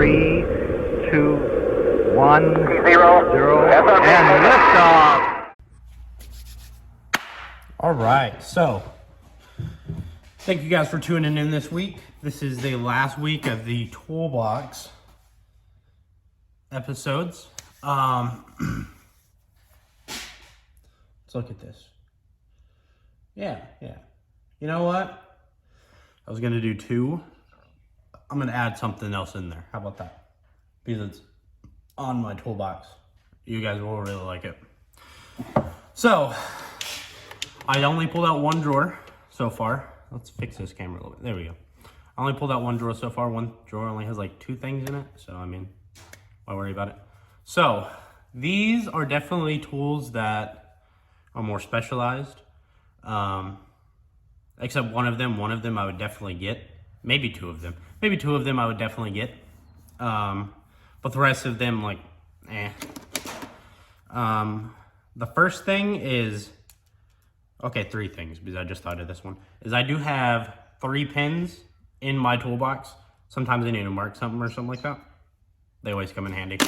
3, 2, 1, 0, and liftoff. All right, so thank you guys for tuning in this week. This is the last week of the Toolbox episodes. Let's look at this. Yeah. You know what? I was gonna do 2. I'm gonna add something else in there. How about that? Because it's on my toolbox. You guys will really like it. So, I only pulled out one drawer so far. Let's fix this camera a little bit. There we go. I only pulled out one drawer so far. One drawer only has like 2 things in it. So, I mean, why worry about it? So, these are definitely tools that are more specialized. Except one of them I would definitely get. Maybe 2 of them. Maybe 2 of them I would definitely get. But the rest of them, like, eh. The first thing is, okay, 3 things, because I just thought of this one, is I do have 3 pens in my toolbox. Sometimes I need to mark something or something like that. They always come in handy.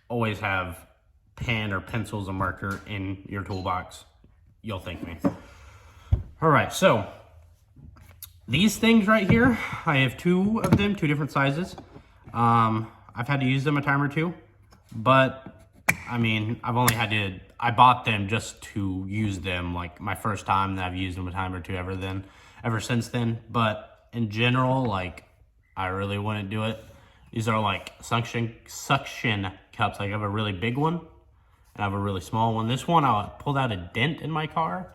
Always have pen or pencils or marker in your toolbox. You'll thank me. All right, so these things right here, I have 2 of them, 2 different sizes. I've had to use them a time or 2, but I mean, I bought them just to use them, like my first time, that I've used them a time or 2 ever since then. But in general, like, I really wouldn't do it. These are like suction cups. Like, I have a really big one and I have a really small one. This one I pulled out a dent in my car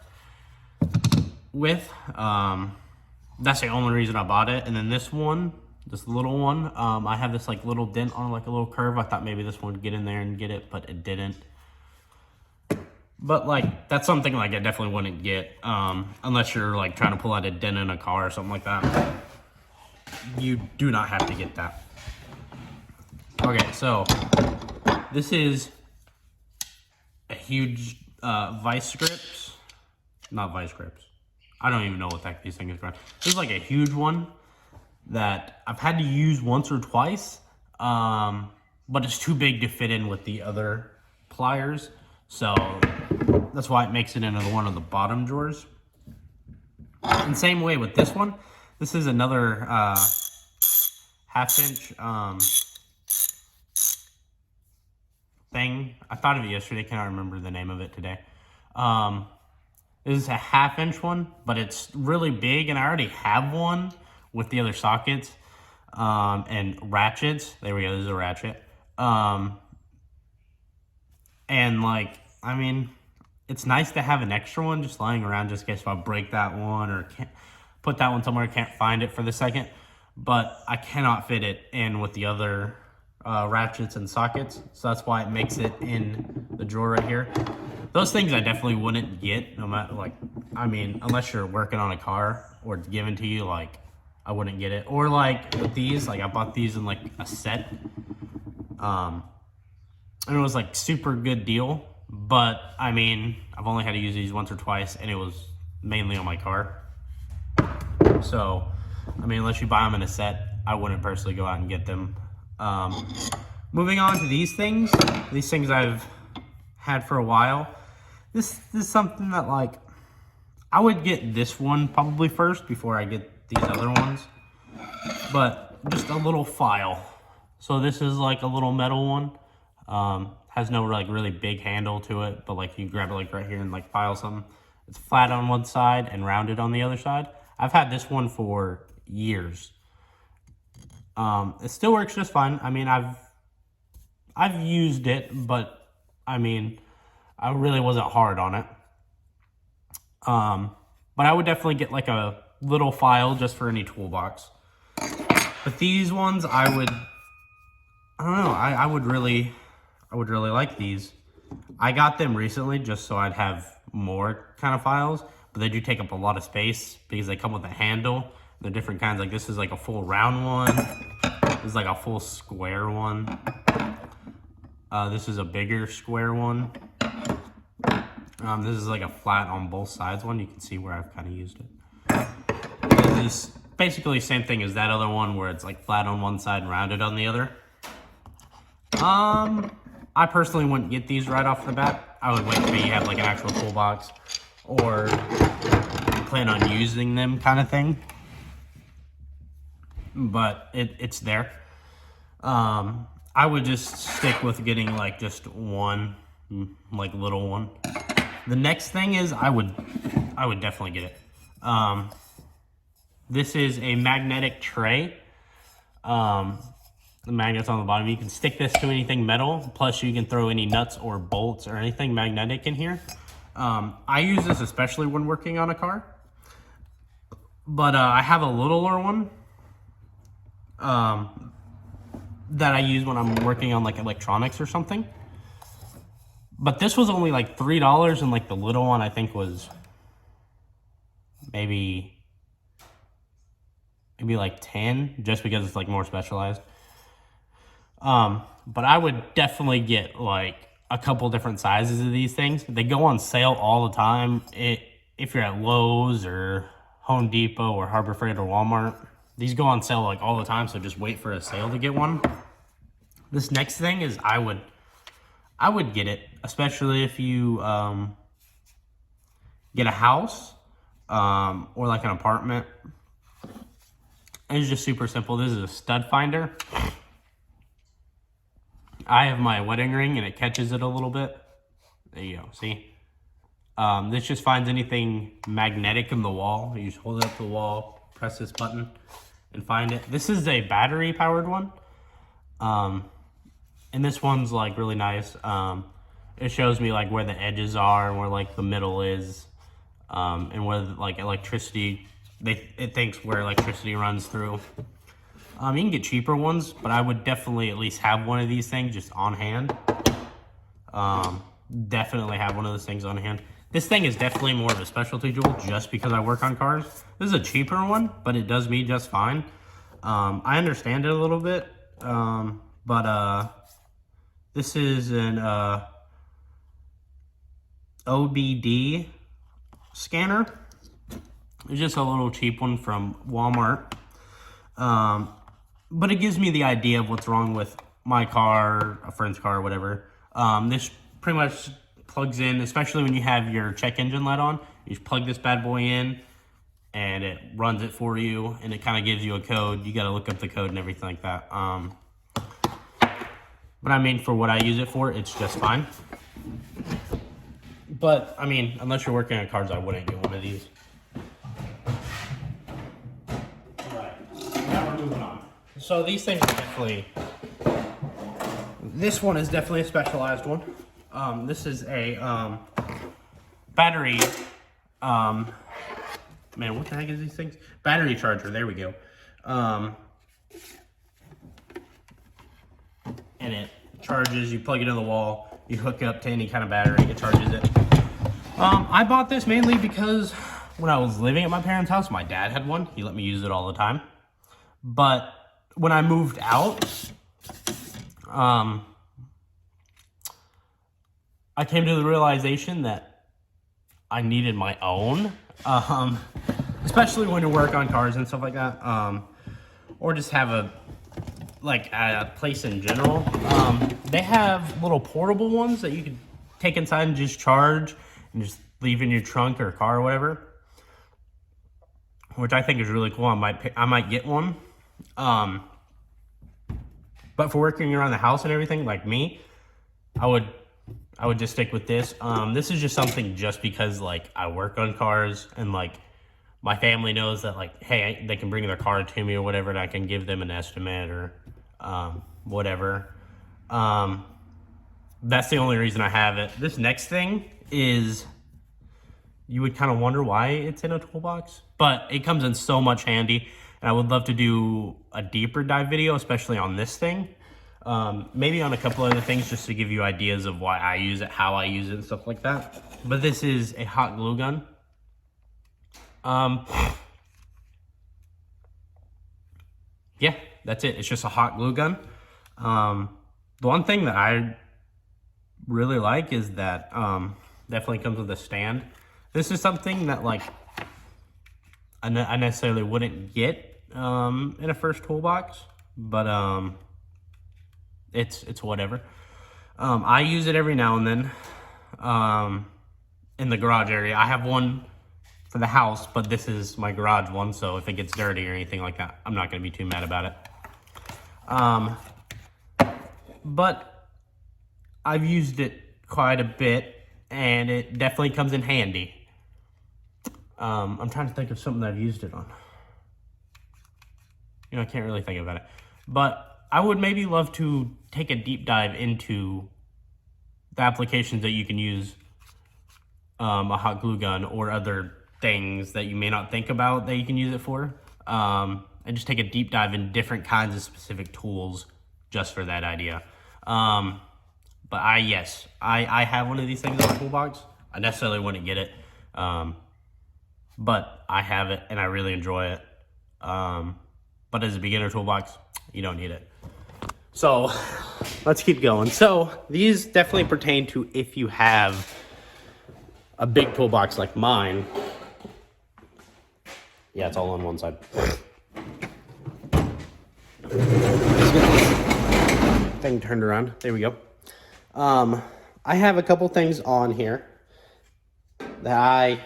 with. That's the only reason I bought it. And then this one, this little one, I have this like little dent on like a little curve. I thought maybe this one would get in there and get it, but it didn't. But like, that's something like I definitely wouldn't get, unless you're like trying to pull out a dent in a car or something like that. You do not have to get that. Okay, so this is a huge vice grips. Not vice grips. I don't even know what the heck these things are. This is like a huge one that I've had to use once or twice, but it's too big to fit in with the other pliers. So that's why it makes it into one of the bottom drawers. And same way with this one. This is another 1/2" thing. I thought of it yesterday. Cannot remember the name of it today. This is a 1/2" one, but it's really big, and I already have one with the other sockets and ratchets. There we go. This is a ratchet. And like, I mean, it's nice to have an extra one just lying around, just in case if I break that one or can't put that one somewhere, can't find it for the second. But I cannot fit it in with the other ratchets and sockets, so that's why it makes it in the drawer right here. Those things I definitely wouldn't get, no matter, like, I mean, unless you're working on a car or it's given to you, like, I wouldn't get it. Or like with these, like I bought these in like a set, and it was like super good deal. But I mean, I've only had to use these once or twice, and it was mainly on my car. So, I mean, unless you buy them in a set, I wouldn't personally go out and get them. Moving on to these things I've had for a while. This is something that, like, I would get this one probably first before I get these other ones. But just a little file. So this is like a little metal one. Has no like really big handle to it, but like you grab it like right here and like file something. It's flat on one side and rounded on the other side. I've had this one for years. It still works just fine. I mean, I've used it, but I mean, I really wasn't hard on it. But I would definitely get like a little file just for any toolbox. But these ones, I don't know, I would really like these. I got them recently just so I'd have more kind of files, but they do take up a lot of space because they come with a handle. They're different kinds. Like this is like a full round one. This is like a full square one. This is a bigger square one. This is like a flat on both sides one. You can see where I've kind of used it. And this basically the same thing as that other one where it's like flat on one side and rounded on the other. I personally wouldn't get these right off the bat. I would wait till you have like an actual toolbox or plan on using them kind of thing. But it's there. I would just stick with getting like just one, like little one. The next thing is I would definitely get it. This is a magnetic tray. The magnet's on the bottom. You can stick this to anything metal, plus you can throw any nuts or bolts or anything magnetic in here. I use this especially when working on a car. But I have a littler one that I use when I'm working on like electronics or something. But this was only like $3, and like the little one I think was maybe like 10, just because it's like more specialized. But I would definitely get like a couple different sizes of these things. They go on sale all the time. If you're at Lowe's or Home Depot or Harbor Freight or Walmart, these go on sale like all the time, so just wait for a sale to get one. This next thing is I would get it, especially if you get a house or like an apartment. It's just super simple. This is a stud finder. I have my wedding ring and it catches it a little bit. There you go, see? This just finds anything magnetic in the wall. You just hold it up to the wall, press this button, and find it. This is a battery powered one. And this one's like really nice. It shows me like where the edges are and where like the middle is, and where like electricity, it thinks where electricity runs through. You can get cheaper ones, but I would definitely at least have one of these things just on hand. Definitely have one of those things on hand. This thing is definitely more of a specialty tool just because I work on cars. This is a cheaper one, but it does me just fine. I understand it a little bit, but this is an Obd Scanner. It's just a little cheap one from Walmart. But it gives me the idea of what's wrong with my car, a friend's car, whatever. This pretty much plugs in, especially when you have your check engine light on. You just plug this bad boy in and it runs it for you, and it kind of gives you a code. You got to look up the code and everything like that. But I mean, for what I use it for, it's just fine. But I mean, unless you're working on cars, I wouldn't get one of these. Now we're moving on. So these things are definitely, this one is definitely a specialized one. This is a battery, man, what the heck is these things? Battery charger, there we go. And it charges, you plug it in the wall, you hook it up to any kind of battery, it charges it. I bought this mainly because when I was living at my parents' house, my dad had one. He let me use it all the time. But when I moved out, I came to the realization that I needed my own, especially when you work on cars and stuff like that, or just have a place in general. They have little portable ones that you can take inside and just charge and just leave in your trunk or car or whatever, which I think is really cool. I might get one. But for working around the house and everything, like me, I would just stick with this. This is just something just because like I work on cars and like my family knows that like, hey, they can bring their car to me or whatever, and I can give them an estimate or whatever. That's the only reason I have it. This next thing is, you would kind of wonder why it's in a toolbox, but it comes in so much handy. And I would love to do a deeper dive video, especially on this thing. Maybe on a couple other things just to give you ideas of why I use it, how I use it, and stuff like that. But this is a hot glue gun. Yeah, that's it. It's just a hot glue gun. The one thing that I really like is that definitely comes with a stand. This is something that like I necessarily wouldn't get in a first toolbox, but it's whatever. I use it every now and then in the garage area. I have one for the house, but this is my garage one, so if it gets dirty or anything like that, I'm not going to be too mad about it. But I've used it quite a bit, and it definitely comes in handy. I'm trying to think of something that I've used it on. You know, I can't really think about it. But I would maybe love to take a deep dive into the applications that you can use a hot glue gun or other things that you may not think about that you can use it for. And just take a deep dive in different kinds of specific tools just for that idea. But I have one of these things in my toolbox. I necessarily wouldn't get it. But I have it and I really enjoy it. But as a beginner toolbox, you don't need it. So let's keep going. So these definitely pertain to if you have a big toolbox like mine. Yeah, it's all on one side. Let's get this thing turned around. There we go. I have a couple things on here that I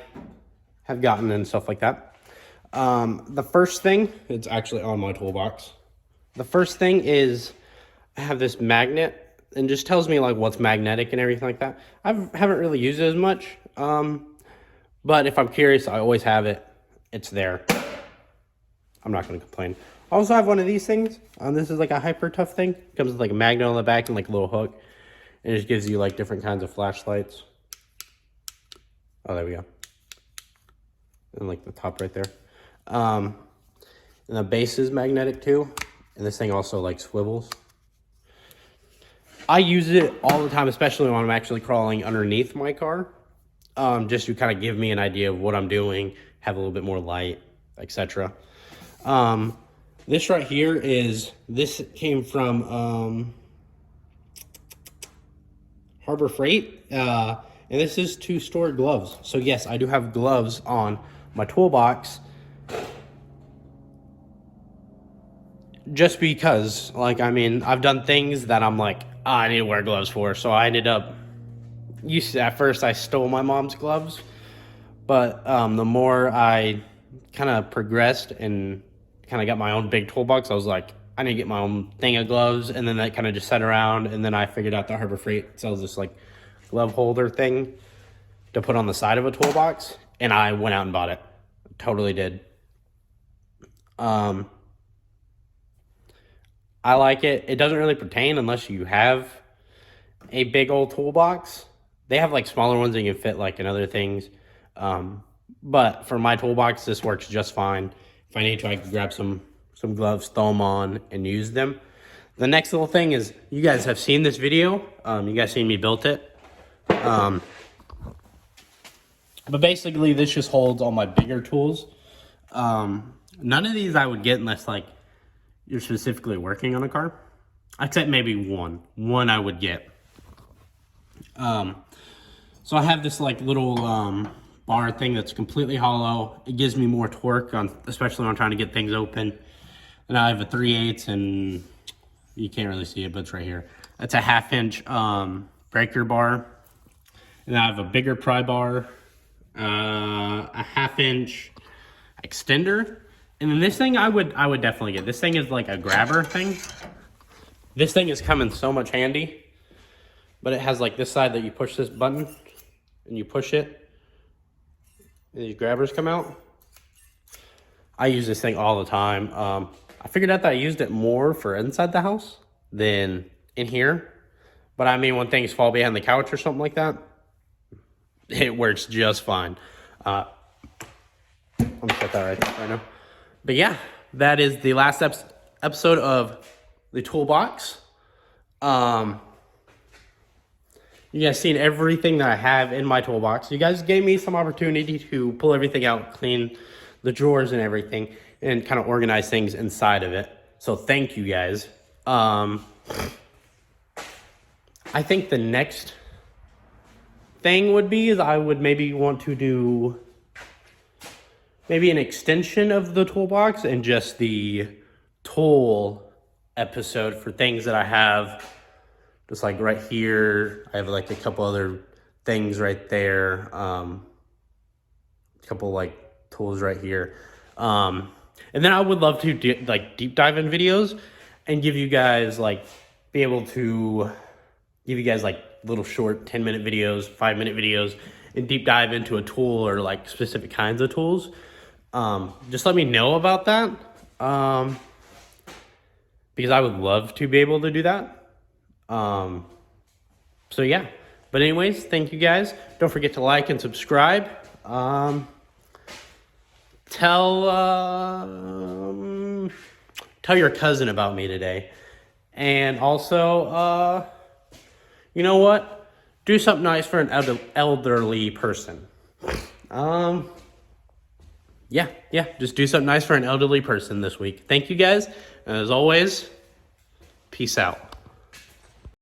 have gotten and stuff like that. The first thing, it's actually on my toolbox. The first thing is I have this magnet and just tells me like what's magnetic and everything like that. I haven't really used it as much. But if I'm curious, I always have it. It's there. I'm not going to complain. I also have one of these things. This is like a hyper tough thing. It comes with like a magnet on the back and like a little hook. And it just gives you like different kinds of flashlights. Oh, there we go. And like the top right there. And the base is magnetic too. And this thing also like swivels. I use it all the time, especially when I'm actually crawling underneath my car. Just to kind of give me an idea of what I'm doing, have a little bit more light, etc. This right here this came from Harbor Freight. And this is to store gloves. So yes, I do have gloves on my toolbox. Just because, like, I mean, I've done things that I'm like, I need to wear gloves for. So I ended up, at first I stole my mom's gloves. But the more I kind of progressed and kind of got my own big toolbox, I was like, I need to get my own thing of gloves. And then that kind of just sat around. And then I figured out that Harbor Freight sells this like glove holder thing to put on the side of a toolbox. And I went out and bought it. Totally did. I like it. It doesn't really pertain unless you have a big old toolbox. They have like smaller ones that you can fit like in other things. But for my toolbox, this works just fine. If I need to, I can grab some gloves, throw them on, and use them. The next little thing is, you guys have seen this video. You guys seen me build it. But basically, this just holds all my bigger tools. None of these I would get unless like you're specifically working on a car. Except maybe one. One I would get. So I have this like little bar thing that's completely hollow. It gives me more torque, especially when I'm trying to get things open. And I have a 3/8, and you can't really see it, but it's right here. That's a 1/2 inch breaker bar. And I have a bigger pry bar, a 1/2 inch extender. And then this thing I would definitely get. This thing is like a grabber thing. This thing is coming so much handy. But it has like this side that you push this button and you push it. And these grabbers come out. I use this thing all the time. I figured out that I used it more for inside the house than in here. But I mean, when things fall behind the couch or something like that, it works just fine. Let me set that right now. But yeah, that is the last episode of the Toolbox. You guys seen everything that I have in my toolbox. You guys gave me some opportunity to pull everything out, clean the drawers and everything, and kind of organize things inside of it. So thank you guys. I think the next thing would be is I would maybe want to do maybe an extension of the toolbox and just the tool episode for things that I have. Just like right here, I have like a couple other things right there. A couple like tools right here. And then I would love to deep dive in videos and give you guys be able to give you guys little short 10-minute videos, 5-minute videos, and deep dive into a tool or specific kinds of tools. Just let me know about that. Because I would love to be able to do that. So yeah, but anyways, thank you guys. Don't forget to like and subscribe. Tell your cousin about me today. And also, you know what? Do something nice for an elderly person. Yeah, just do something nice for an elderly person this week. Thank you guys. And as always, peace out.